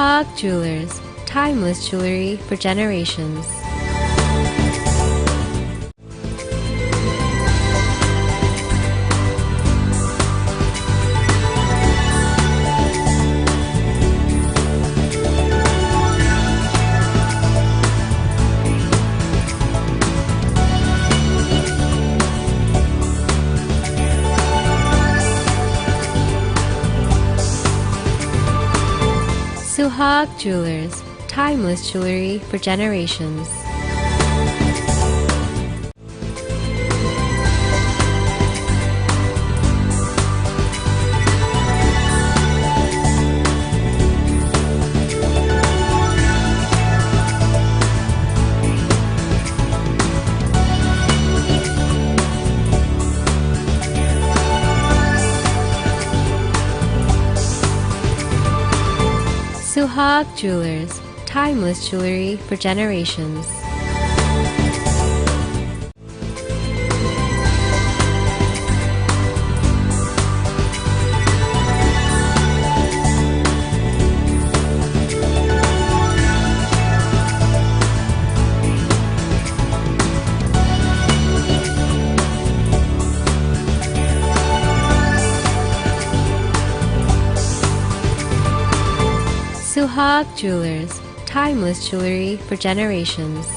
Suhag Jewelers, timeless jewelry for generations. Suhag Jewelers, timeless jewelry for generations. Suhag Jewelers, timeless jewelry for generations. Suhag Jewelers, timeless jewelry for generations.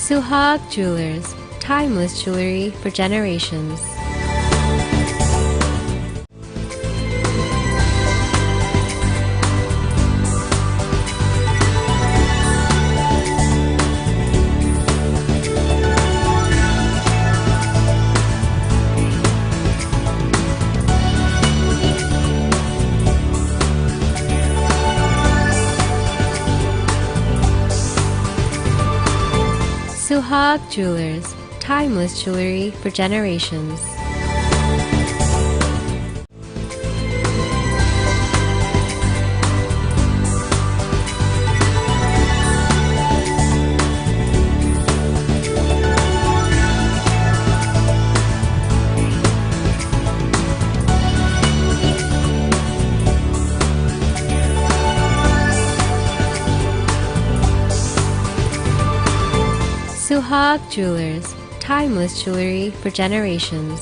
Suhag Jewelers, timeless jewelry for generations. Suhag Jewelers, timeless jewelry for generations. Suhag Jewelers, timeless jewelry for generations.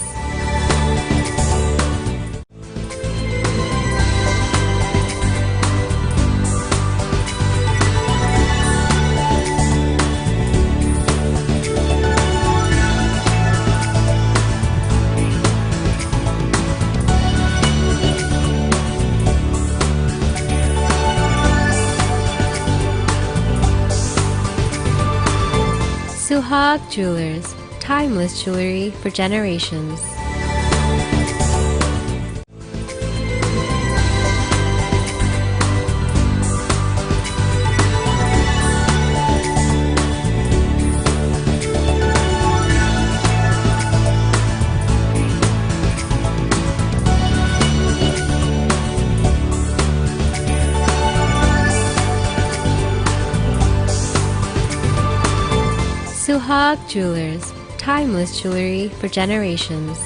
Suhag Jewelers, timeless jewelry for generations. Suhag Jewelers, timeless jewelry for generations.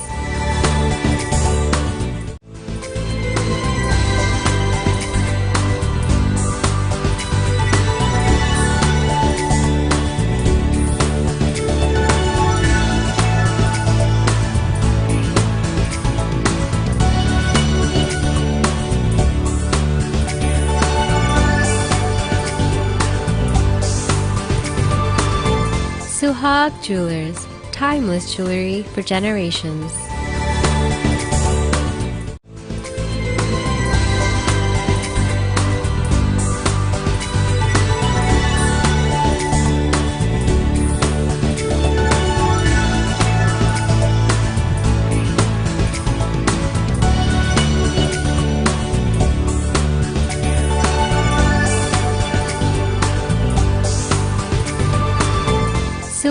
Suhag Jewelers, timeless jewelry for generations.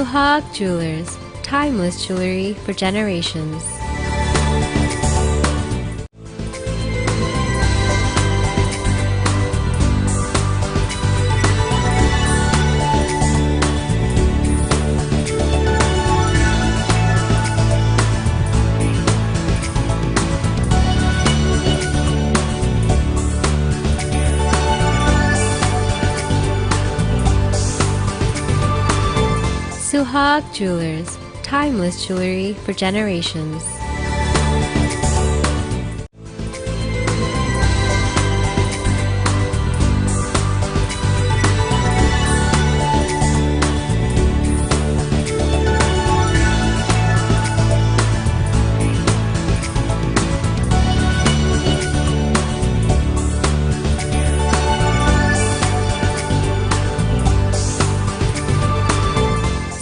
Suhag Jewelers, timeless jewelry for generations. Suhag Jewelers, timeless jewelry for generations.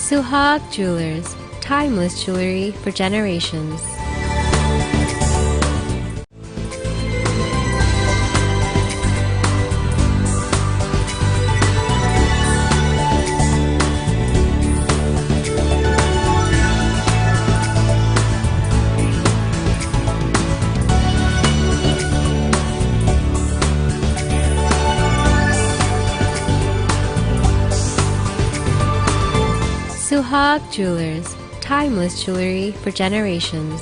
Suhag Jewelers, timeless jewelry for generations. Suhag Jewelers, timeless jewelry for generations.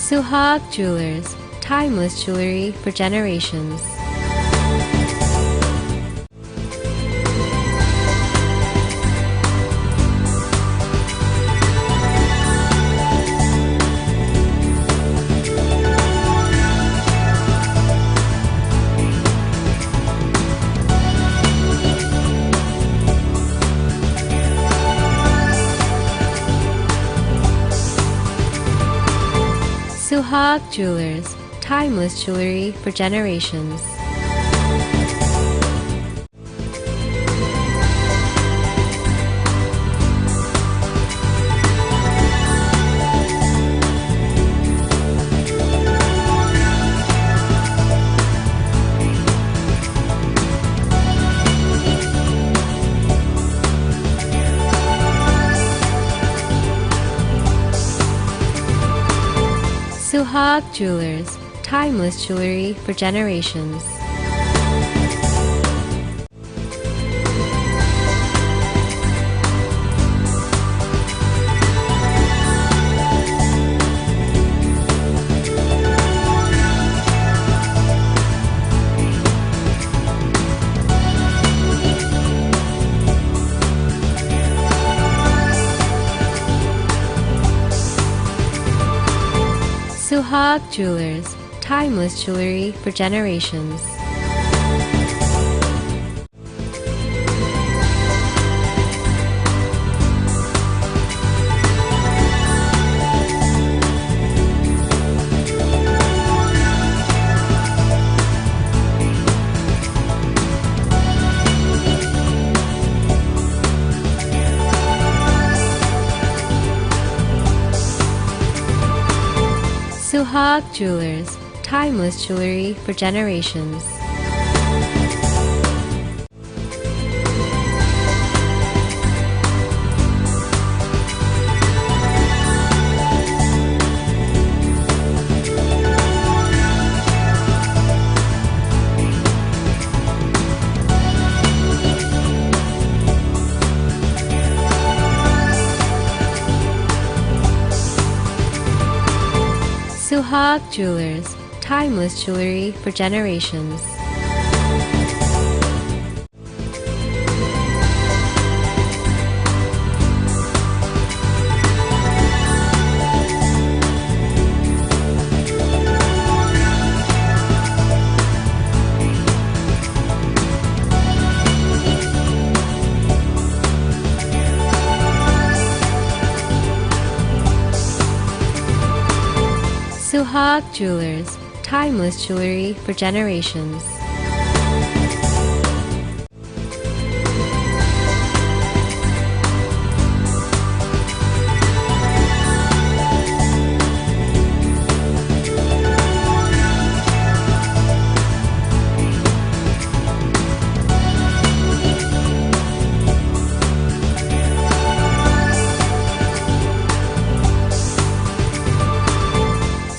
Suhag Jewelers, timeless jewelry for generations. Suhag Jewelers, timeless jewelry for generations. Suhag Jewelers, timeless jewelry for generations. Suhag Jewelers, timeless jewelry for generations. Suhag Jewelers, timeless jewelry for generations. Suhag Jewelers, timeless jewelry for generations. Suhag Jewelers, timeless jewelry for generations.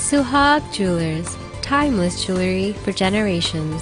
Suhag Jewelers, timeless jewelry for generations.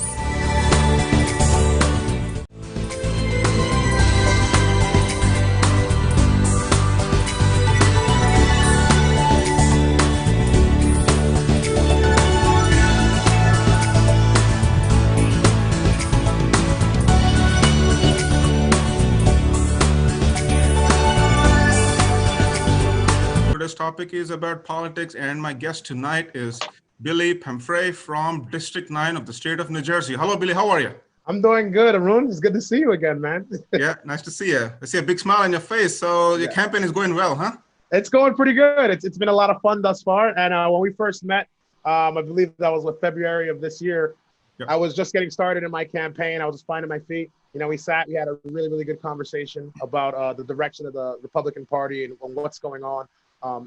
Today's topic is about politics, and my guest tonight is Billy Prempeh from District 9 of the state of New Jersey. Hello, Billy. How are you? I'm doing good, Arun. It's good to see you again, man. Yeah, nice to see you. I see a big smile on your face. So your Yeah. campaign is going well, huh? It's going pretty good. It's been a lot of fun thus far. And when we first met, I believe that was February of this year. Yep. I was just getting started in my campaign. I was just finding my feet. You know, we had a really, really good conversation about the direction of the Republican Party and what's going on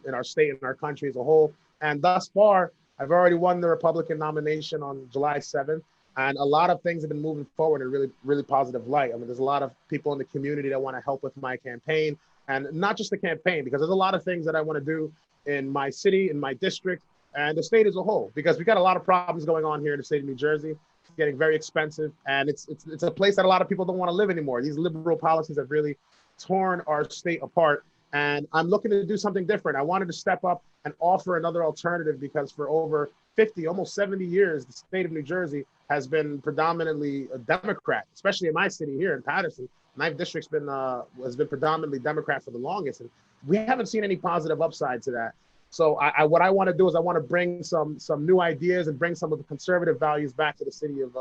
in our state and our country as a whole. And thus far, I've already won the Republican nomination on July 7th. And a lot of things have been moving forward in a really, really positive light. I mean, there's a lot of people in the community that want to help with my campaign, and not just the campaign, because there's a lot of things that I want to do in my city, in my district, and the state as a whole, because we've got a lot of problems going on here in the state of New Jersey. It's getting very expensive, and it's a place that a lot of people don't want to live anymore. These liberal policies have really torn our state apart, and I'm looking to do something different. I wanted to step up and offer another alternative, because for over 50, almost 70 years, the state of New Jersey has been predominantly a Democrat, especially in my city here in Paterson. 9th District's has been predominantly Democrat for the longest, and we haven't seen any positive upside to that. So what I want to do is I want to bring some new ideas and bring some of the conservative values back to the city of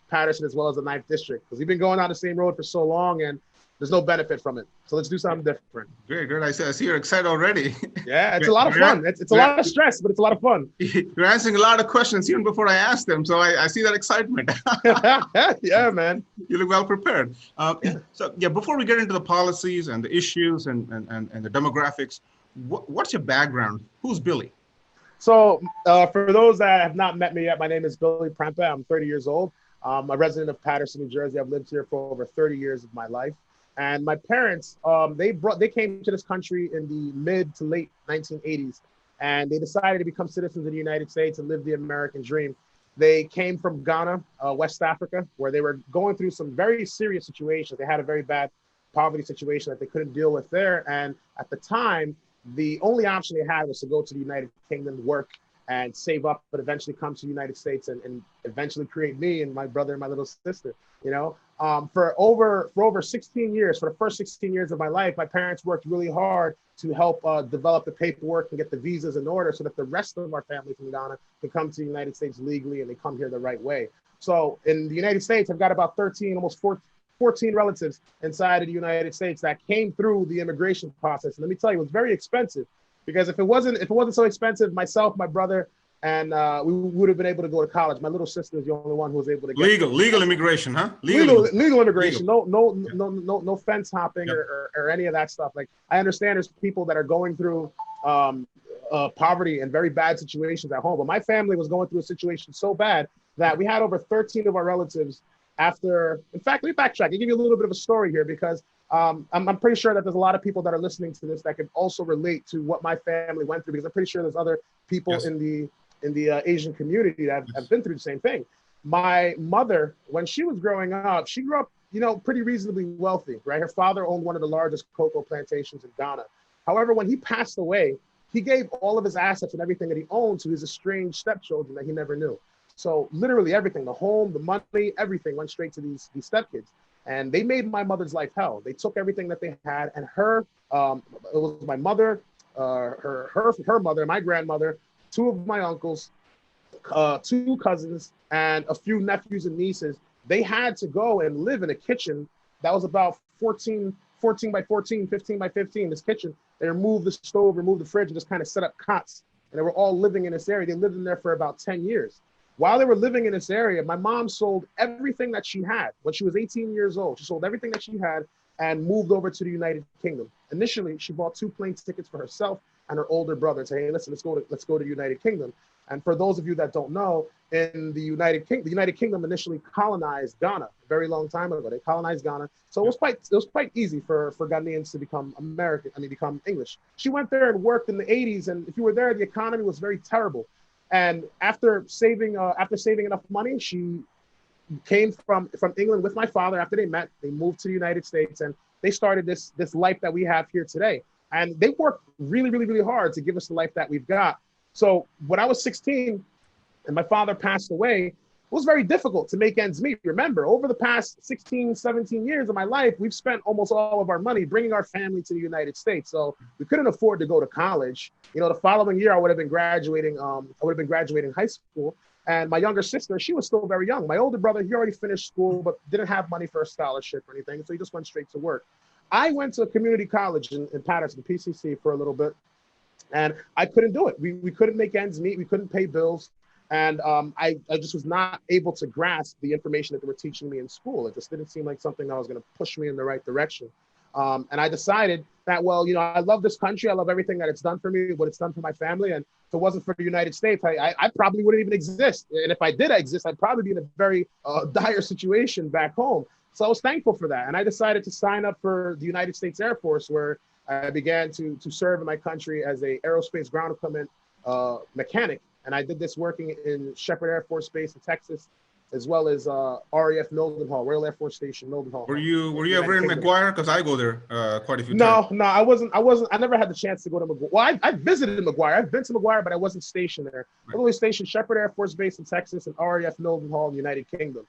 Paterson, as well as the 9th District, because we've been going on the same road for so long, and there's no benefit from it. So let's do something different. Great, great. I see you're excited already. Yeah, it's a lot of fun. It's a lot of stress, but it's a lot of fun. You're answering a lot of questions even before I ask them. So I see that excitement. Yeah, man. You look well prepared. So before we get into the policies and the issues and the demographics, what's your background? Who's Billy? So for those that have not met me yet, my name is Billy Prempeh. I'm 30 years old. I'm a resident of Paterson, New Jersey. I've lived here for over 30 years of my life. And my parents, they came to this country in the mid to late 1980s, and they decided to become citizens of the United States and live the American dream. They came from Ghana, West Africa, where they were going through some very serious situations. They had a very bad poverty situation that they couldn't deal with there. And at the time, the only option they had was to go to the United Kingdom, work and save up, but eventually come to the United States and eventually create me and my brother and my little sister. You know, for over 16 years, for the first 16 years of my life, my parents worked really hard to help develop the paperwork and get the visas in order so that the rest of our family from Ghana can come to the United States legally, and they come here the right way. So in the United States, I've got about 13, almost 14 relatives inside of the United States that came through the immigration process. And let me tell you, it was very expensive, because if it wasn't so expensive, myself, my brother, and we would have been able to go to college. My little sister is the only one who was able to get legal immigration, huh? Legal immigration. No fence hopping or any of that stuff. Like, I understand there's people that are going through poverty and very bad situations at home, but my family was going through a situation so bad that we had over 13 of our relatives after. In fact, let me backtrack and give you a little bit of a story here, because I'm pretty sure that there's a lot of people that are listening to this that can also relate to what my family went through, because I'm pretty sure there's other people in the Asian community that have been through the same thing. My mother, when she was growing up, she grew up, you know, pretty reasonably wealthy, right? Her father owned one of the largest cocoa plantations in Ghana. However, when he passed away, he gave all of his assets and everything that he owned to his estranged stepchildren that he never knew. So literally everything, the home, the money, everything went straight to these stepkids. And they made my mother's life hell. They took everything that they had, and it was my mother, her mother, my grandmother, two of my uncles, two cousins, and a few nephews and nieces. They had to go and live in a kitchen that was about 14 by 14, 15 by 15, this kitchen. They removed the stove, removed the fridge, and just kind of set up cots and they were all living in this area. They lived in there for about 10 years. While they were living in this area, my mom sold everything that she had. When she was 18 years old, she sold everything that she had and moved over to the United Kingdom. Initially, she bought 2 plane tickets for herself and her older brother and said, hey, listen, let's go to the United Kingdom. And for those of you that don't know, in the United Kingdom initially colonized Ghana a very long time ago. They colonized Ghana. So it was quite easy for Ghanaians to become become English. She went there and worked in the 80s. And if you were there, the economy was very terrible. And after saving enough money, she came from England with my father. After they met, they moved to the United States and they started this life that we have here today. And they worked really, really, really hard to give us the life that we've got. So when I was 16 and my father passed away, it was very difficult to make ends meet. Remember, over the past 16, 17 years of my life, we've spent almost all of our money bringing our family to the United States. So we couldn't afford to go to college. You know, the following year I would have been graduating high school. And my younger sister, she was still very young. My older brother, he already finished school, but didn't have money for a scholarship or anything. So he just went straight to work. I went to a community college in Patterson, PCC, for a little bit. And I couldn't do it. We couldn't make ends meet. We couldn't pay bills. And I just was not able to grasp the information that they were teaching me in school. It just didn't seem like something that was going to push me in the right direction. And I decided that, well, you know, I love this country. I love everything that it's done for me, what it's done for my family. And if it wasn't for the United States, I probably wouldn't even exist. And if I did exist, I'd probably be in a very dire situation back home. So I was thankful for that. And I decided to sign up for the United States Air Force, where I began to serve in my country as a aerospace ground equipment mechanic. And I did this working in Shepherd Air Force Base in Texas, as well as RAF Mildenhall, Royal Air Force Station, Mildenhall. Were you ever in McGuire? Because I go there quite a few times. No, I wasn't. I never had the chance to go to McGuire. Well, I visited McGuire. I've been to McGuire, but I wasn't stationed there. Right. I was only stationed Shepherd Air Force Base in Texas and RAF Mildenhall in the United Kingdom,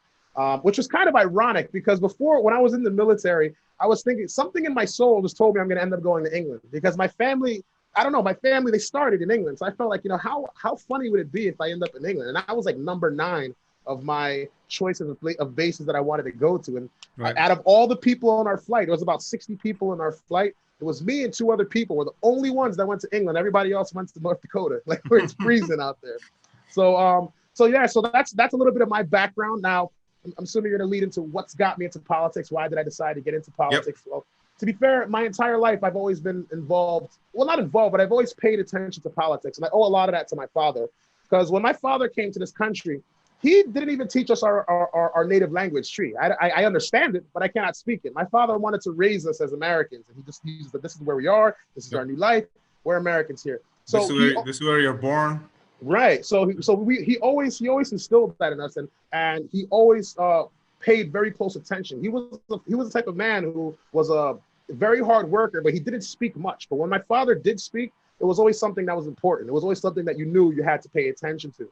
which was kind of ironic because before, when I was in the military, I was thinking something in my soul just told me I'm going to end up going to England because my family, I don't know, my family, they started in England. So I felt like, you know, how funny would it be if I end up in England? And I was like number 9 of my choices of bases that I wanted to go to. And right. Out of all the people on our flight, it was about 60 people in our flight. It was me and 2 other people were the only ones that went to England. Everybody else went to North Dakota, like where it's freezing out there. So that's a little bit of my background. Now, I'm assuming you're going to lead into what's got me into politics. Why did I decide to get into politics? Yep. Well, to be fair, my entire life, I've always been involved. Well, not involved, but I've always paid attention to politics. And I owe a lot of that to my father. Because when my father came to this country, he didn't even teach us our native language tree. I understand it, but I cannot speak it. My father wanted to raise us as Americans. And he just used that this is where we are. This is our new life. We're Americans here. So this is where you're born. Right. So he always instilled that in us, and he always paid very close attention. He was the type of man who was a very hard worker, but he didn't speak much. But when my father did speak, it was always something that was important. It was always something that you knew you had to pay attention to.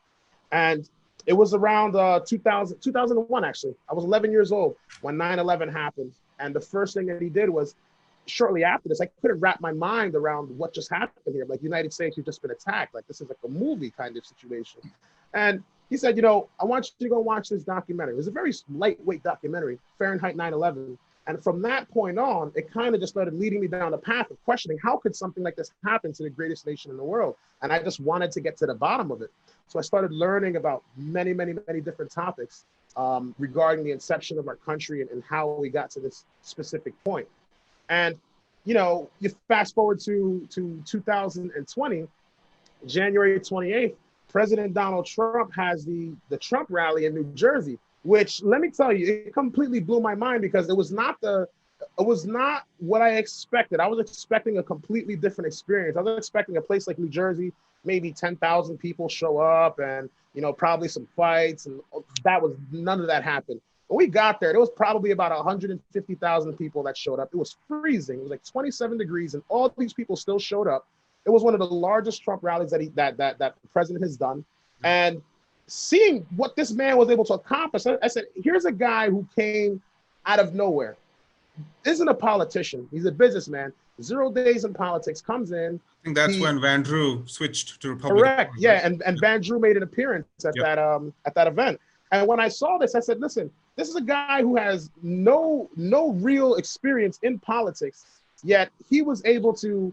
And it was around 2001, actually. I was 11 years old when 9/11 happened. And the first thing that he did was, shortly after this, I couldn't wrap my mind around what just happened here. Like, United States, you've just been attacked. Like, this is like a movie kind of situation. And he said, you know, I want you to go watch this documentary. It was a very lightweight documentary, Fahrenheit 9/11. And from that point on, it kind of just started leading me down the path of questioning, how could something like this happen to the greatest nation in the world? And I just wanted to get to the bottom of it. So I started learning about many, many, many different topics regarding the inception of our country and how we got to this specific point. And, you know, you fast forward to 2020, January 28th, President Donald Trump has the Trump rally in New Jersey, which, let me tell you, it completely blew my mind because it was not what I expected. I was expecting a completely different experience. I was expecting a place like New Jersey, maybe 10,000 people show up and, you know, probably some fights, and none of that happened. When we got there was probably about 150,000 people that showed up. It was freezing. It was like 27 degrees, and all these people still showed up. It was one of the largest Trump rallies that the president has done. And seeing what this man was able to accomplish, I said, here's a guy who came out of nowhere. Isn't a politician. He's a businessman. 0 days in politics, comes in. I think that's when Van Drew switched to Republican. Correct. Yeah, and Van Drew made an appearance at that event. And when I saw this, I said, listen, this is a guy who has no real experience in politics, yet he was able to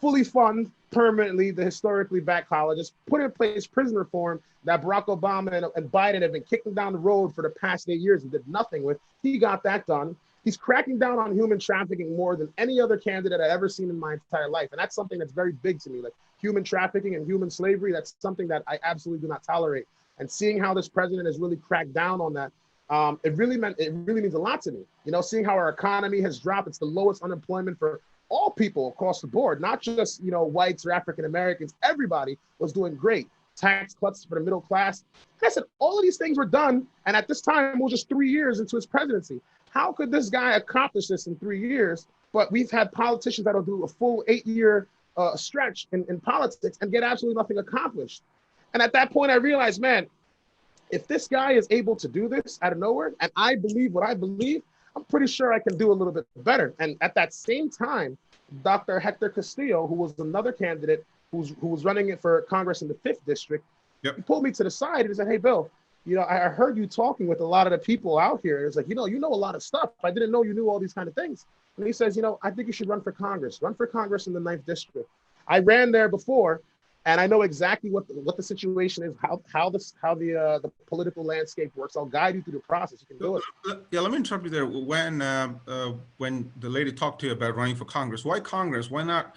fully fund permanently the historically black colleges, put in place prison reform that Barack Obama and Biden have been kicking down the road for the past 8 years and did nothing with. He got that done. He's cracking down on human trafficking more than any other candidate I've ever seen in my entire life. And that's something that's very big to me. Like human trafficking and human slavery, that's something that I absolutely do not tolerate. And seeing how this president has really cracked down on that, it really means a lot to me. You know, seeing how our economy has dropped, it's the lowest unemployment for all people across the board, not just, you know, whites or African Americans. Everybody was doing great. Tax cuts for the middle class. And I said, all of these things were done. And at this time, we're just 3 years into his presidency. How could this guy accomplish this in 3 years? But we've had politicians that'll do a full 8-year stretch in politics and get absolutely nothing accomplished. And at that point, I realized, man, if this guy is able to do this out of nowhere, and I believe what I believe, I'm pretty sure I can do a little bit better. And at that same time, Dr. Hector Castillo, who was another candidate who was running it for Congress in the 5th district, he pulled me to the side and he said, hey, Bill, you know, I heard you talking with a lot of the people out here. It's like, you know a lot of stuff. I didn't know you knew all these kind of things. And he says, you know, I think you should run for Congress in the 9th district. I ran there before, and I know exactly what the situation is, how the political landscape works. I'll guide you through the process. You can do it. Yeah, let me interrupt you there. When the lady talked to you about running for Congress, why Congress? Why not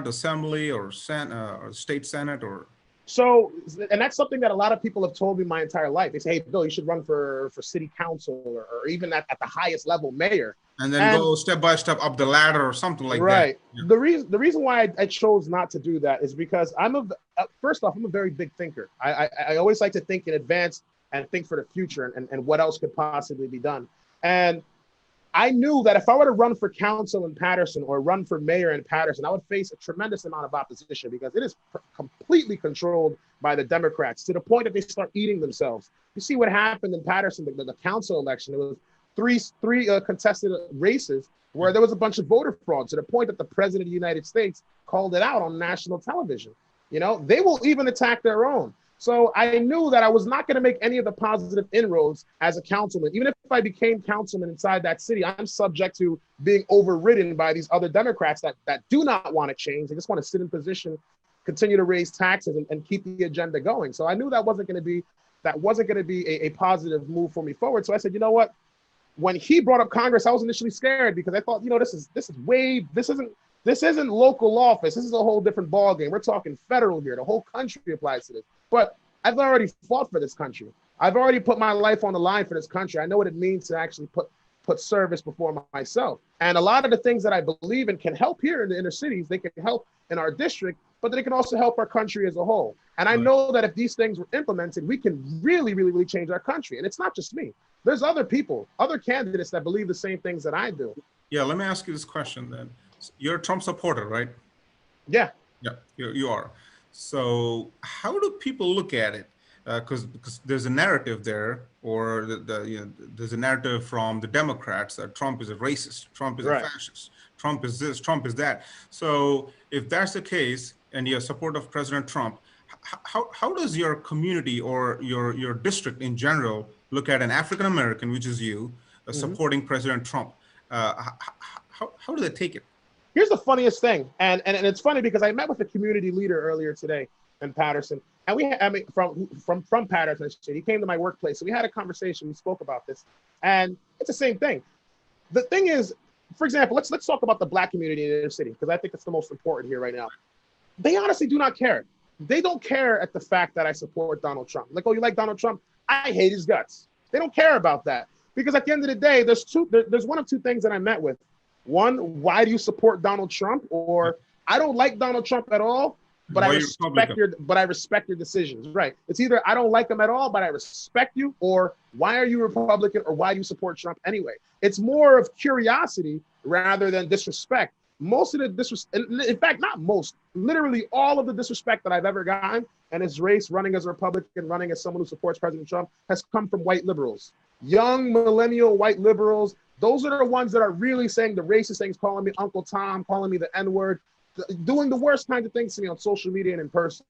Assembly or or State Senate or? So, and that's something that a lot of people have told me my entire life. They say, hey, Bill, you should run for city council or even at the highest level, mayor. And then go step by step up the ladder or something like that. Right. Yeah. The reason why I chose not to do that is because first off, I'm a very big thinker. I always like to think in advance and think for the future and what else could possibly be done. And I knew that if I were to run for council in Patterson or run for mayor in Patterson, I would face a tremendous amount of opposition because it is completely controlled by the Democrats to the point that they start eating themselves. You see what happened in Patterson, the council election. It was three contested races where there was a bunch of voter fraud to the point that the president of the United States called it out on national television. You know, they will even attack their own. So I knew that I was not going to make any of the positive inroads as a councilman. Even if I became councilman inside that city, I'm subject to being overridden by these other Democrats that do not want to change. They just want to sit in position, continue to raise taxes and keep the agenda going. So I knew that wasn't going to be a positive move for me forward. So I said, you know what? When he brought up Congress, I was initially scared because I thought, you know, this isn't local office. This is a whole different ballgame. We're talking federal here. The whole country applies to this. But I've already fought for this country. I've already put my life on the line for this country. I know what it means to actually put service before myself. And a lot of the things that I believe in can help here in the inner cities. They can help in our district, but they can also help our country as a whole. And I know that if these things were implemented, we can really, really, really change our country. And it's not just me. There's other people, other candidates that believe the same things that I do. Yeah, let me ask you this question then. You're a Trump supporter, right? Yeah. Yeah, you are. So how do people look at it? Because there's a narrative there, or there's a narrative from the Democrats that Trump is a racist, Trump is a fascist, Trump is this, Trump is that. So if that's the case, and you're a supporter of President Trump, how does your community or your district in general look at an African American, which is you, supporting President Trump? How do they take it? Here's the funniest thing, and it's funny because I met with a community leader earlier today in Patterson, and from Patterson. He came to my workplace, so we had a conversation. We spoke about this, and it's the same thing. The thing is, for example, let's talk about the Black community in the inner city because I think it's the most important here right now. They honestly do not care. They don't care at the fact that I support Donald Trump. Like, oh, you like Donald Trump? I hate his guts. They don't care about that because at the end of the day, there's one of two things that I met with. One, why do you support Donald Trump? Or I don't like Donald Trump at all, but I respect your decisions. Right. It's either I don't like him at all, but I respect you, or why are you Republican, or why do you support Trump anyway? It's more of curiosity rather than disrespect. Most of the disrespect, in fact, not most, literally all of the disrespect that I've ever gotten, and his race running as a Republican, running as someone who supports President Trump, has come from white liberals, young millennial white liberals. Those are the ones that are really saying the racist things, calling me Uncle Tom, calling me the N-word, doing the worst kinds of things to me on social media and in person.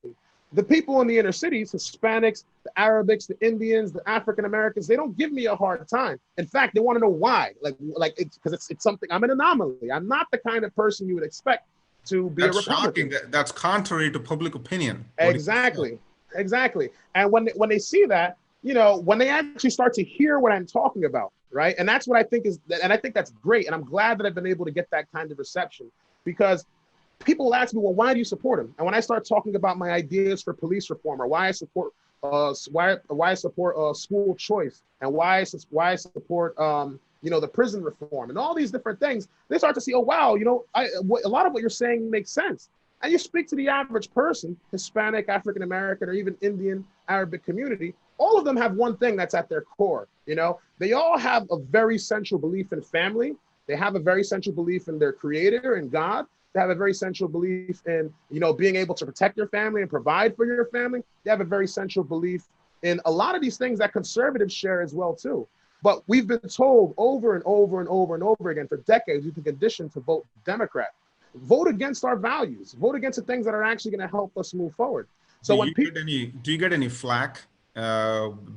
The people in the inner cities, Hispanics, the Arabics, the Indians, the African Americans, they don't give me a hard time. In fact, they want to know why. Like it's because it's something. I'm an anomaly. I'm not the kind of person you would expect to be a That's Republican. shocking. That's contrary to public opinion. Exactly. Exactly. And when they see that, you know, when they actually start to hear what I'm talking about, right? And that's what I think is, and I think that's great. And I'm glad that I've been able to get that kind of reception, because people ask me, well, why do you support him? And when I start talking about my ideas for police reform, or why I support school choice, and why I support you know, the prison reform and all these different things, they start to see, oh wow, you know, a lot of what you're saying makes sense. And you speak to the average person, Hispanic, African American, or even Indian, Arabic community, all of them have one thing that's at their core. You know, they all have a very central belief in family. They have a very central belief in their creator and God. They have a very central belief in, you know, being able to protect your family and provide for your family. They have a very central belief in a lot of these things that conservatives share as well too. But we've been told over and over and over and over again for decades, we've been conditioned to vote Democrat. Vote against our values. Vote against the things that are actually going to help us move forward. So do you get any flack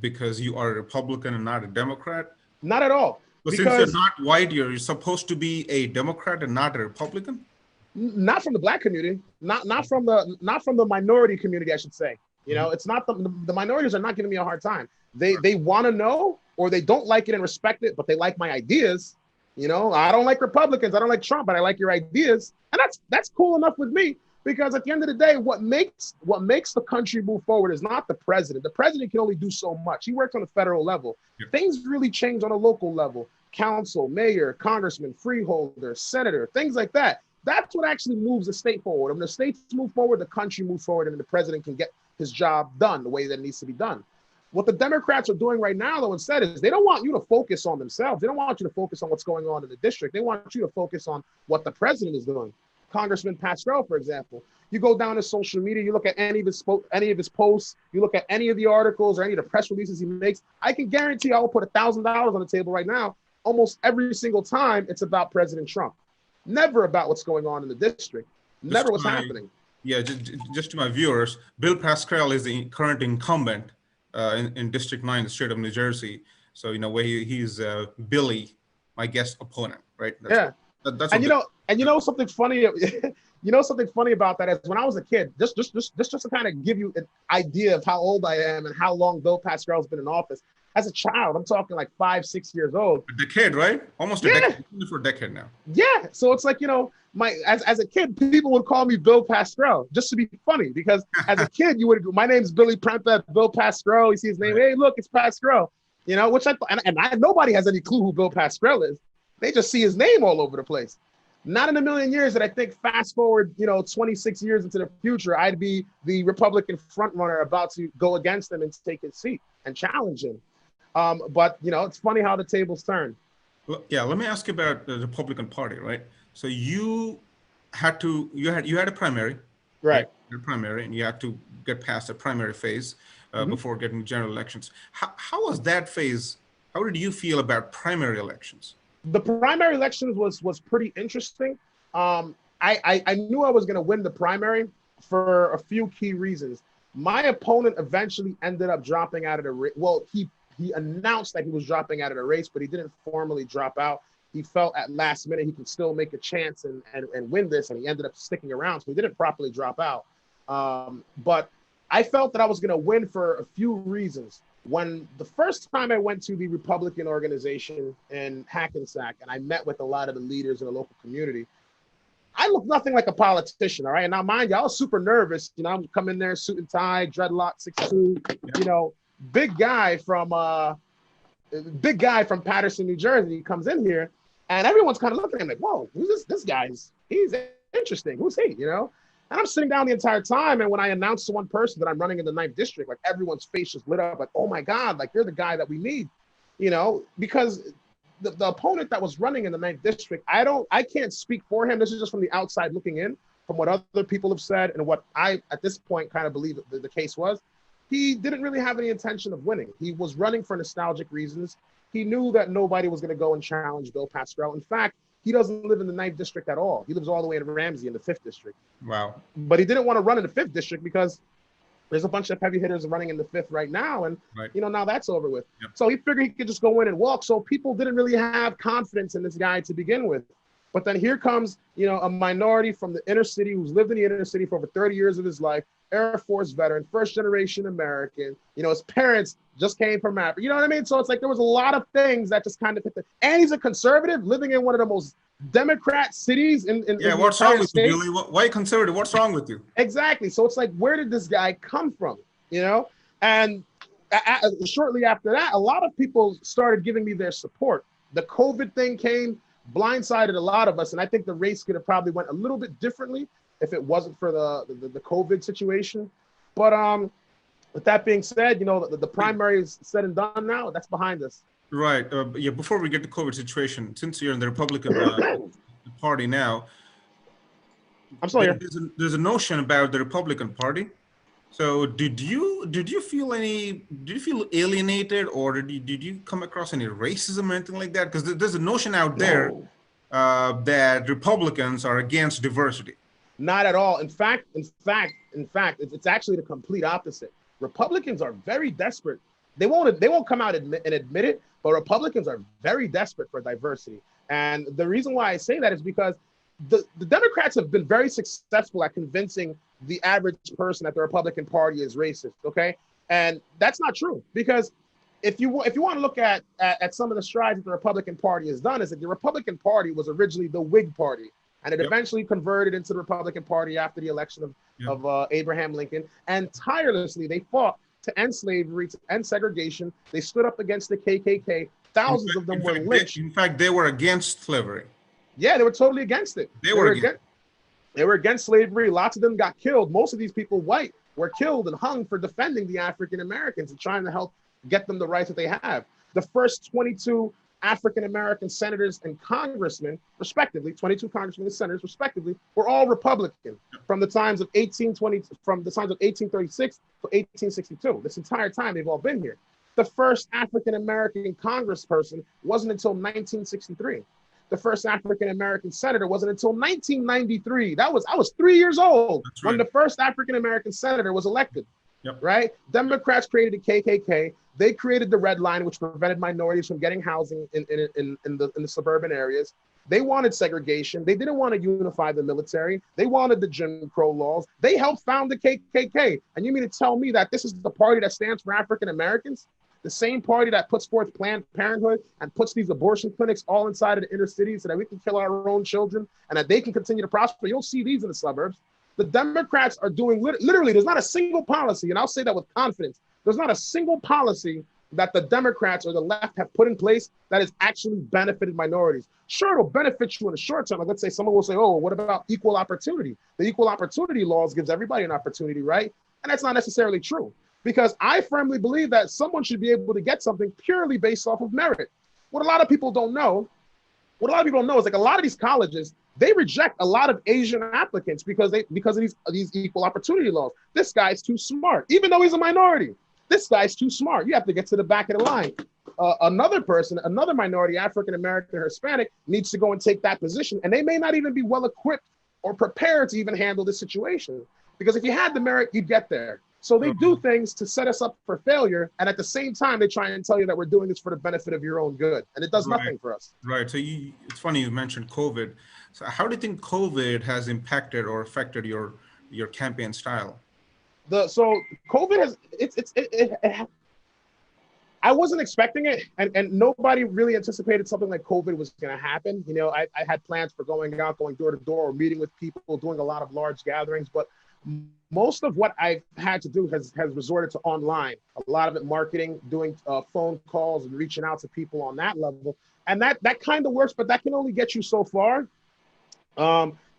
because you are a Republican and not a Democrat? Not at all. But since you're not white, you're supposed to be a Democrat and not a Republican? Not from the Black community, not from the minority community, I should say. You know, it's not the minorities are not giving me a hard time. They want to know, or they don't like it and respect it, but they like my ideas. You know, I don't like Republicans, I don't like Trump, but I like your ideas. And that's cool enough with me, because at the end of the day, what makes the country move forward is not the president. The president can only do so much. He works on a federal level. Yeah. Things really change on a local level. Council, mayor, congressman, freeholder, senator, things like that. That's what actually moves the state forward. When the states move forward, the country moves forward, and the president can get his job done the way that it needs to be done. What the Democrats are doing right now, though, instead, is they don't want you to focus on themselves. They don't want you to focus on what's going on in the district. They want you to focus on what the president is doing. Congressman Pascal, for example, you go down to social media, you look at any of his posts, you look at any of the articles or any of the press releases he makes, I can guarantee I will put $1,000 on the table right now. Almost every single time it's about President Trump. Never about what's going on in the district. Never what's happening. Yeah, just to my viewers, Bill Pascrell is the current incumbent in District 9, the state of New Jersey. So, you know, he's Billy, my guest opponent, right? That's and you know something funny. You know something funny about that is when I was a kid, just to kind of give you an idea of how old I am and how long Bill Pascrell's been in office. As a child, I'm talking like 5-6 years old. A decade, right? Almost a decade, for a decade now. Yeah. So it's like, you know, as a kid, people would call me Bill Pascrell just to be funny, because as a kid, my name's Billy Prempeh, Bill Pascrell. You see his name, hey, look, it's Pascrell. You know, which nobody has any clue who Bill Pascrell is. They just see his name all over the place. Not in a million years that I think fast forward, you know, 26 years into the future, I'd be the Republican frontrunner about to go against him and take his seat and challenge him. But, you know, it's funny how the tables turn. Well, yeah, let me ask you about the Republican Party, right? So you had a primary, right? Your primary, and you had to get past the primary phase before getting general elections. How was that phase? How did you feel about primary elections? The primary elections was pretty interesting. I knew I was going to win the primary for a few key reasons. My opponent eventually ended up dropping out of the race. Well, he announced that he was dropping out of the race, but he didn't formally drop out. He felt at last minute he could still make a chance and win this, and he ended up sticking around, so he didn't properly drop out. But I felt that I was going to win for a few reasons. When the first time I went to the Republican organization in Hackensack, and I met with a lot of the leaders in the local community, I looked nothing like a politician, all right? And now, mind you, I was super nervous. You know, I'm coming there, suit and tie, dreadlock, 6'2", you know, big guy from Paterson, New Jersey. He comes in here, and everyone's kind of looking at him like, whoa, who's this guy? He's interesting. Who's he, you know? And I'm sitting down the entire time, and when I announced to one person that I'm running in the 9th district, like everyone's face just lit up, like, oh my God, like you're the guy that we need, you know, because the opponent that was running in the 9th district, I can't speak for him. This is just from the outside looking in, from what other people have said and what I, at this point, kind of believe the case was. He didn't really have any intention of winning. He was running for nostalgic reasons. He knew that nobody was going to go and challenge Bill Pascrell. In fact, he doesn't live in the 9th district at all. He lives all the way in Ramsey in the 5th district. Wow. But he didn't want to run in the 5th district because there's a bunch of heavy hitters running in the 5th right now. And, you know, now that's over with. Yep. So he figured he could just go in and walk. So people didn't really have confidence in this guy to begin with. But then here comes, you know, a minority from the inner city who's lived in the inner city for over 30 years of his life, Air Force veteran, first generation American. You know, his parents just came from Africa. You know what I mean? So it's like there was a lot of things that just kind of fit the, and he's a conservative living in one of the most Democrat cities in Yeah, the what's wrong entire with you, state. Julie? Why conservative? What's wrong with you? Exactly. So it's like, where did this guy come from? You know? And shortly after that, a lot of people started giving me their support. The COVID thing came, blindsided a lot of us, and I think the race could have probably went a little bit differently if it wasn't for the COVID situation. But with that being said, you know, the primary is said and done now. That's behind us. Right. Yeah. Before we get to COVID situation, since you're in the Republican Party now, I'm still here. there's a notion about the Republican Party. So did you feel alienated, or did you come across any racism or anything like that? Because there's a notion out there that Republicans are against diversity. Not at all. In fact, it's actually the complete opposite. Republicans are very desperate. They won't come out and admit it, but Republicans are very desperate for diversity. And the reason why I say that is because the Democrats have been very successful at convincing the average person that the Republican Party is racist. Okay, and that's not true, because if you want to look at some of the strides that the Republican Party has done, is that the Republican Party was originally the Whig Party, and it eventually converted into the Republican Party after the election of Abraham Lincoln. And tirelessly they fought to end slavery, to end segregation. They stood up against the KKK. Thousands of them were lynched. In fact, they were against slavery. Yeah, they were totally against it. They were against slavery. Lots of them got killed. Most of these people, white, were killed and hung for defending the African Americans and trying to help get them the rights that they have. The first 22 African American senators and congressmen, respectively, 22 congressmen and senators, respectively, were all Republican from the times of 1836 to 1862. This entire time they've all been here. The first African American congressperson wasn't until 1963. The first African American senator wasn't until 1993. I was 3 years old when the first African American senator was elected. Right? Democrats created the KKK. They created the Red Line, which prevented minorities from getting housing in the suburban areas. They wanted segregation. They didn't want to unify the military. They wanted the Jim Crow laws. They helped found the KKK. And you mean to tell me that this is the party that stands for African Americans? The same party that puts forth Planned Parenthood and puts these abortion clinics all inside of the inner cities so that we can kill our own children and that they can continue to prosper. You don't see these in the suburbs. The Democrats are doing literally, there's not a single policy, and I'll say that with confidence, there's not a single policy that the Democrats or the left have put in place that has actually benefited minorities. Sure, it'll benefit you in the short term. Like, let's say someone will say, oh, what about equal opportunity? The equal opportunity laws gives everybody an opportunity, right? And that's not necessarily true, because I firmly believe that someone should be able to get something purely based off of merit. What a lot of people don't know is like a lot of these colleges, they reject a lot of Asian applicants because of these equal opportunity laws. This guy's too smart, even though he's a minority. This guy's too smart. You have to get to the back of the line. Another minority, African American or Hispanic, needs to go and take that position, and they may not even be well equipped or prepared to even handle this situation. Because if you had the merit, you'd get there. So they do things to set us up for failure, and at the same time, they try and tell you that we're doing this for the benefit of your own good, and it does nothing for us. Right. So it's funny you mentioned COVID. So how do you think COVID has impacted or affected your campaign style? So COVID has I wasn't expecting it, and nobody really anticipated something like COVID was going to happen. You know, I had plans for going out, going door to door, or meeting with people, doing a lot of large gatherings, but most of what I've had to do has resorted to online. A lot of it marketing, doing phone calls and reaching out to people on that level. And that kind of works, but that can only get you so far.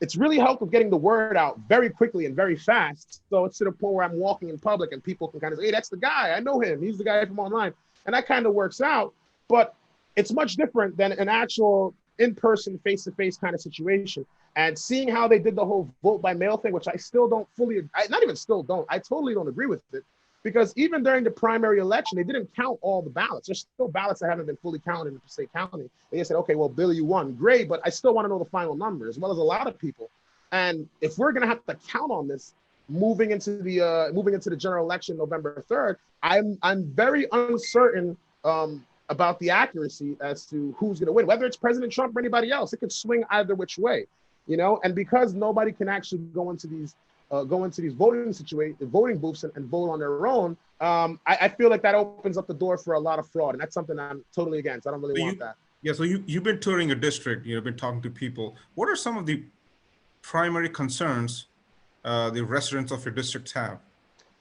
It's really helped with getting the word out very quickly and very fast. So it's to the point where I'm walking in public and people can kind of say, hey, that's the guy. I know him. He's the guy from online. And that kind of works out. But it's much different than an actual in-person, face-to-face kind of situation. And seeing how they did the whole vote by mail thing, which I still don't I totally don't agree with it. Because even during the primary election, they didn't count all the ballots. There's still ballots that haven't been fully counted in Passaic County. They just said, okay, well, Billy, you won. Great, but I still want to know the final number, as well as a lot of people. And if we're going to have to count on this moving into the general election November 3rd, I'm very uncertain about the accuracy as to who's going to win, whether it's President Trump or anybody else. It could swing either which way, you know. And because nobody can actually go into these voting booths and vote on their own, I feel like that opens up the door for a lot of fraud, and that's something I'm totally against. I don't really want that. Yeah. So you've been touring a district. You've been talking to people. What are some of the primary concerns the residents of your districts have?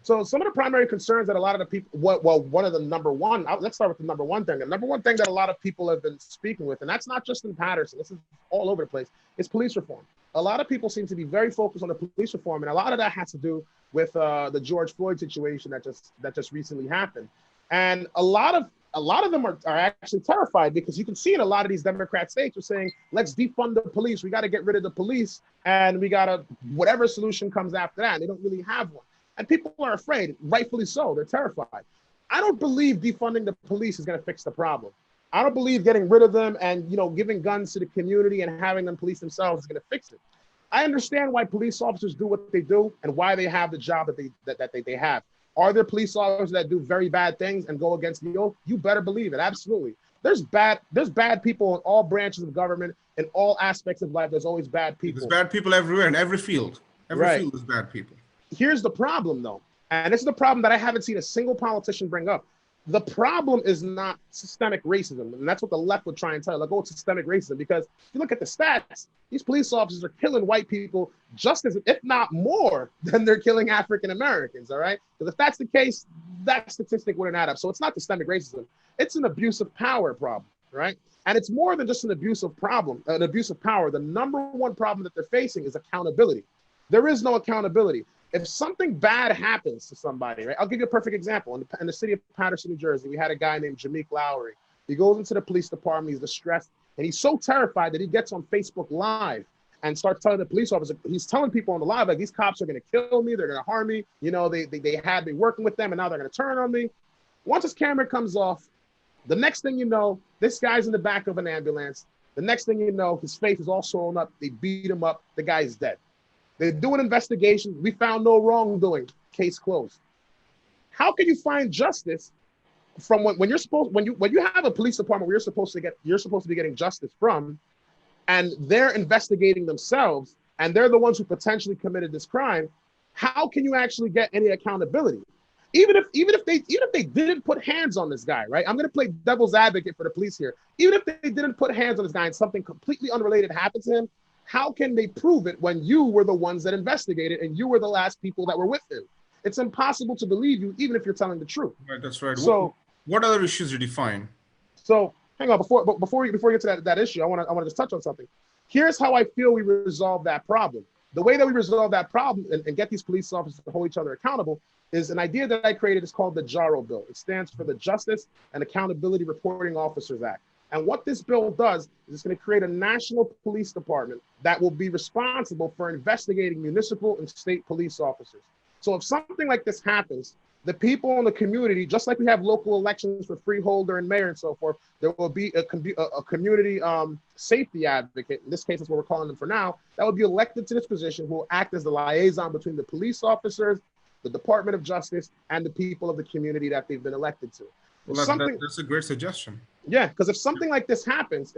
So some of the primary concerns that a lot of the people, one of the number one, let's start with the number one thing. The number one thing that a lot of people have been speaking with, and that's not just in Patterson, this is all over the place, is police reform. A lot of people seem to be very focused on the police reform, and a lot of that has to do with the George Floyd situation that just recently happened. And a lot of them are actually terrified, because you can see in a lot of these Democrat states are saying, let's defund the police. We got to get rid of the police, and we got to, whatever solution comes after that. And they don't really have one. And people are afraid, rightfully so. They're terrified. I don't believe defunding the police is going to fix the problem. I don't believe getting rid of them and, you know, giving guns to the community and having them police themselves is going to fix it. I understand why police officers do what they do and why they have the job that they have. Are there police officers that do very bad things and go against the oath? You better believe it. Absolutely. There's bad people in all branches of government, in all aspects of life. There's always bad people. There's bad people everywhere, in every field. Every field is bad people. Here's the problem, though, and this is the problem that I haven't seen a single politician bring up. The problem is not systemic racism, and that's what the left would try and tell you, like, oh, it's systemic racism, because if you look at the stats, these police officers are killing white people just as, if not more, than they're killing African Americans, all right? Because if that's the case, that statistic wouldn't add up. So it's not systemic racism. It's an abuse of power problem, right? And it's more than just an abuse of power. The number one problem that they're facing is accountability. There is no accountability. If something bad happens to somebody, right? I'll give you a perfect example. In the city of Patterson, New Jersey, we had a guy named Jameek Lowry. He goes into the police department, he's distressed, and he's so terrified that he gets on Facebook Live and starts telling the police officer, he's telling people on the live, like, these cops are gonna kill me, they're gonna harm me, you know, they had me working with them and now they're gonna turn on me. Once his camera comes off, the next thing you know, this guy's in the back of an ambulance. The next thing you know, his face is all swollen up, they beat him up, the guy's dead. They do an investigation. We found no wrongdoing. Case closed. How can you find justice from when you have a police department where you're supposed to be getting justice from, and they're investigating themselves and they're the ones who potentially committed this crime? How can you actually get any accountability? Even if they didn't put hands on this guy, right? I'm going to play devil's advocate for the police here. Even if they didn't put hands on this guy and something completely unrelated happened to him, how can they prove it when you were the ones that investigated and you were the last people that were with him? It's impossible to believe you, even if you're telling the truth. Right, that's right. So, what other issues did you find? So, hang on. Before we get to that issue, I want to just touch on something. Here's how I feel we resolve that problem. The way that we resolve that problem and get these police officers to hold each other accountable is an idea that I created. It's called the JARO bill. It stands for the Justice and Accountability Reporting Officers Act. And what this bill does is it's going to create a national police department that will be responsible for investigating municipal and state police officers. So if something like this happens, the people in the community, just like we have local elections for freeholder and mayor and so forth, there will be a community safety advocate. In this case, that's what we're calling them for now. That will be elected to this position, who will act as the liaison between the police officers, the Department of Justice, and the people of the community that they've been elected to. Well, that's a great suggestion. Yeah, because if something like this happens,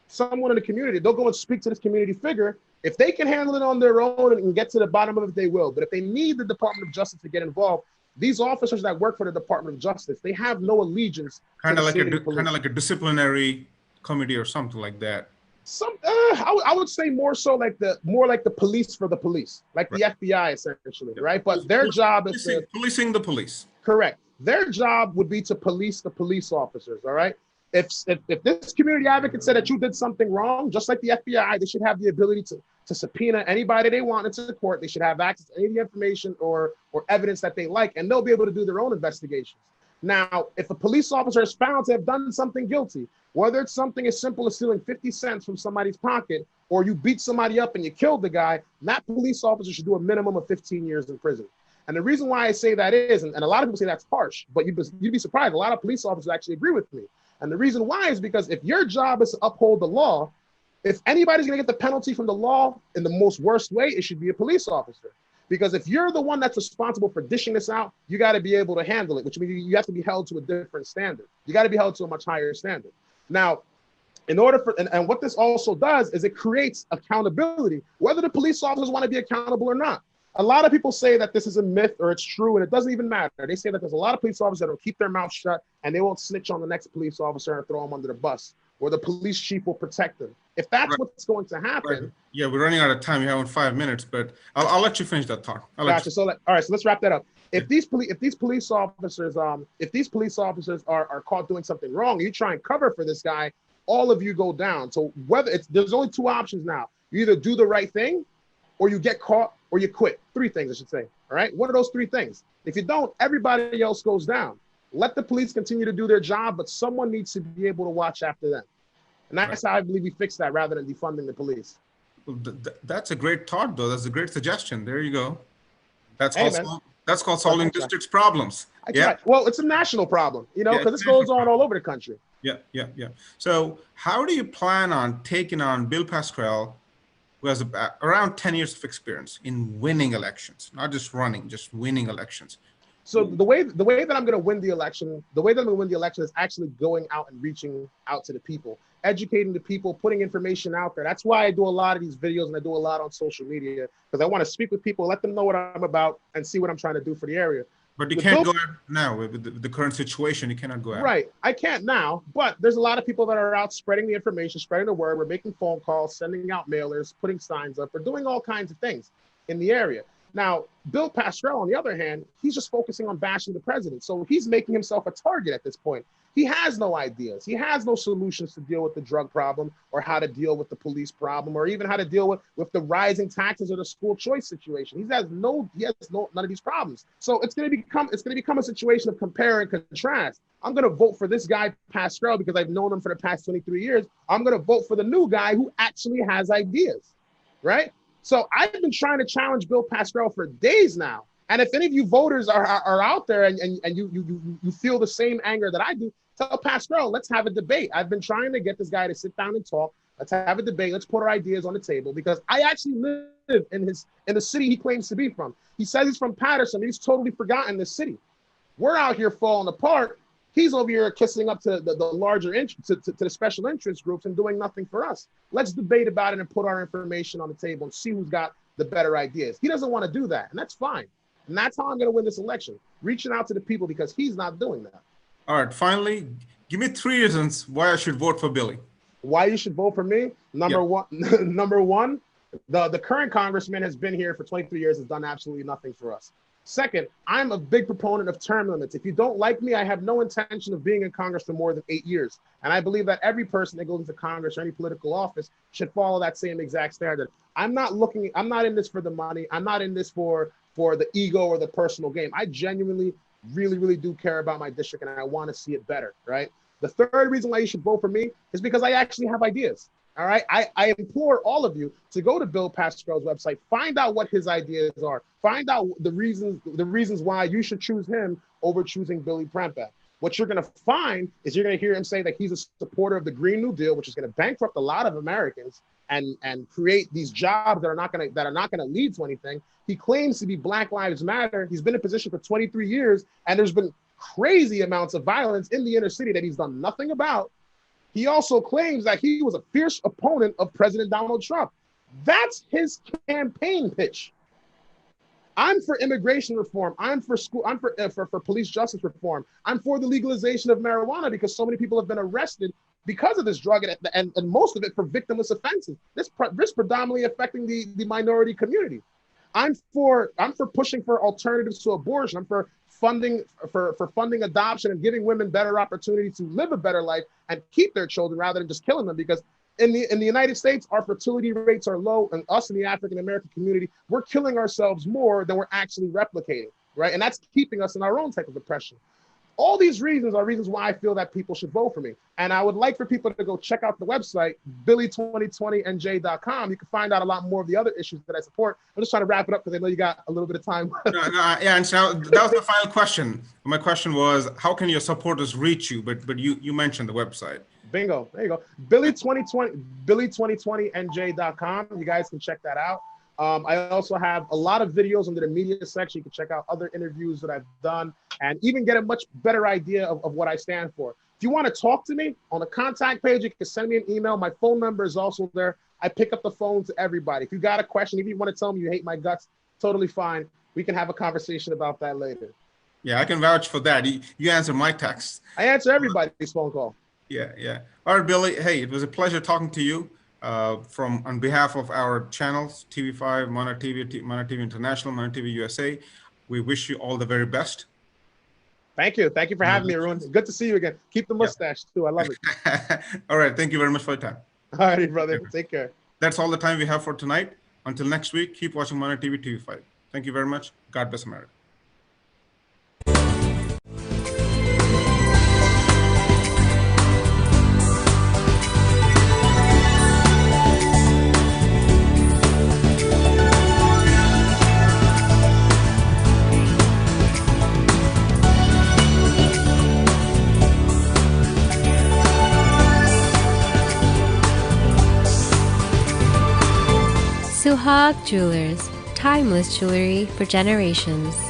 someone in the community, they'll go and speak to this community figure. If they can handle it on their own and get to the bottom of it, they will. But if they need the Department of Justice to get involved, these officers that work for the Department of Justice, they have no allegiance. Kind of like a disciplinary committee or something like that. I would say more like the police for the police, like the FBI essentially, right? But their job is policing the police. Correct. Their job would be to police the police officers, all right? If this community advocate said that you did something wrong, just like the FBI, they should have the ability to subpoena anybody they want into the court. They should have access to any of the information or evidence that they like, and they'll be able to do their own investigations. Now, if a police officer is found to have done something guilty, whether it's something as simple as stealing 50 cents from somebody's pocket, or you beat somebody up and you killed the guy, that police officer should do a minimum of 15 years in prison. And the reason why I say that is, and a lot of people say that's harsh, but you'd be surprised, a lot of police officers actually agree with me. And the reason why is because if your job is to uphold the law, if anybody's gonna get the penalty from the law in the most worst way, it should be a police officer. Because if you're the one that's responsible for dishing this out, you got to be able to handle it, which means you have to be held to a different standard. You got to be held to a much higher standard. Now, in order for, and what this also does is it creates accountability, whether the police officers want to be accountable or not. A lot of people say that this is a myth or it's true, and it doesn't even matter. They say that there's a lot of police officers that will keep their mouth shut and they won't snitch on the next police officer and throw him under the bus, or the police chief will protect them. If that's right. what's going to happen. Right. Yeah, we're running out of time. You have 5 minutes, but I'll let you finish that thought. Gotcha. So, all right, so let's wrap that up. If these police officers are caught doing something wrong, you try and cover for this guy, all of you go down. So there's only two options now. You either do the right thing, or you get caught, or you quit. Three things, I should say. All right. What are those three things? If you don't, everybody else goes down. Let the police continue to do their job, but someone needs to be able to watch after them. And that's how I believe we fix that, rather than defunding the police. That's a great thought, though. That's a great suggestion. There you go. That's called solving districts' problems. Yeah. Well, it's a national problem, because this goes on all over the country. Yeah. So how do you plan on taking on Bill Pascrell, who has around 10 years of experience in winning elections, not just running, just winning elections? So the way that I'm going to win the election, is actually going out and reaching out to the people, educating the people, putting information out there. That's why I do a lot of these videos and I do a lot on social media, because I want to speak with people, let them know what I'm about, and see what I'm trying to do for the area. But you can't go out now with the current situation. You cannot go out. Right. I can't now, but there's a lot of people that are out spreading the information, spreading the word. We're making phone calls, sending out mailers, putting signs up. We're doing all kinds of things in the area. Now, Bill Pascrell, on the other hand, he's just focusing on bashing the president. So he's making himself a target at this point. He has no ideas. He has no solutions to deal with the drug problem, or how to deal with the police problem, or even how to deal with the rising taxes or the school choice situation. He has none of these problems. So it's going to become a situation of compare and contrast. I'm going to vote for this guy, Pascrell, because I've known him for the past 23 years. I'm going to vote for the new guy who actually has ideas, right? So I've been trying to challenge Bill Pascrell for days now. And if any of you voters are out there and you feel the same anger that I do, tell Pascrell, let's have a debate. I've been trying to get this guy to sit down and talk. Let's have a debate. Let's put our ideas on the table, because I actually live in the city he claims to be from. He says he's from Patterson. He's totally forgotten this city. We're out here falling apart. He's over here kissing up to the larger to the special interest groups and doing nothing for us. Let's debate about it and put our information on the table and see who's got the better ideas. He doesn't want to do that, and that's fine. And that's how I'm going to win this election, reaching out to the people, because he's not doing that. All right, finally, give me 3 reasons why I should vote for Billy. Why you should vote for me? Number one, the current congressman has been here for 23 years, has done absolutely nothing for us. Second, I'm a big proponent of term limits. If you don't like me, I have no intention of being in Congress for more than 8 years. And I believe that every person that goes into Congress or any political office should follow that same exact standard. I'm not in this for the money. I'm not in this for the ego or the personal game. I genuinely, really, really do care about my district, and I want to see it better, right? The third reason why you should vote for me is because I actually have ideas. All right. I implore all of you to go to Bill Pascrell's website, find out what his ideas are, find out the reasons why you should choose him over choosing Billy Prempeh. What you're going to find is you're going to hear him say that he's a supporter of the Green New Deal, which is going to bankrupt a lot of Americans and create these jobs that are not going to lead to anything. He claims to be Black Lives Matter. He's been in position for 23 years, and there's been crazy amounts of violence in the inner city that he's done nothing about. He also claims that he was a fierce opponent of President Donald Trump. That's his campaign pitch. I'm for immigration reform. I'm for school. I'm for police justice reform. I'm for the legalization of marijuana, because so many people have been arrested because of this drug, and most of it for victimless offenses. This predominantly affecting the minority community. I'm for pushing for alternatives to abortion. I'm for funding adoption and giving women better opportunity to live a better life and keep their children rather than just killing them, because in the United States, our fertility rates are low, and us in the African American community, we're killing ourselves more than we're actually replicating, right? And that's keeping us in our own type of oppression. All these reasons are reasons why I feel that people should vote for me. And I would like for people to go check out the website, billy2020nj.com. You can find out a lot more of the other issues that I support. I'm just trying to wrap it up because I know you got a little bit of time. Yeah, and so that was the final question. My question was, how can your supporters reach you? But you mentioned the website. Bingo. There you go. Billy2020nj.com. You guys can check that out. I also have a lot of videos under the media section. You can check out other interviews that I've done and even get a much better idea of what I stand for. If you want to talk to me on the contact page, you can send me an email. My phone number is also there. I pick up the phone to everybody. If you got a question, if you want to tell me you hate my guts, totally fine. We can have a conversation about that later. Yeah, I can vouch for that. You answer my text. I answer everybody's phone call. Yeah, yeah. All right, Billy. Hey, it was a pleasure talking to you. On behalf of our channels, TV5, Mana TV International, Mana TV USA, we wish you all the very best. Thank you. Thank you for having me, Arun. Good to see you again. Keep the mustache too. I love it. All right. Thank you very much for your time. All righty, brother. Take care. That's all the time we have for tonight. Until next week, keep watching Mana TV TV5. Thank you very much. God bless America. Suhag Jewelers, timeless jewelry for generations.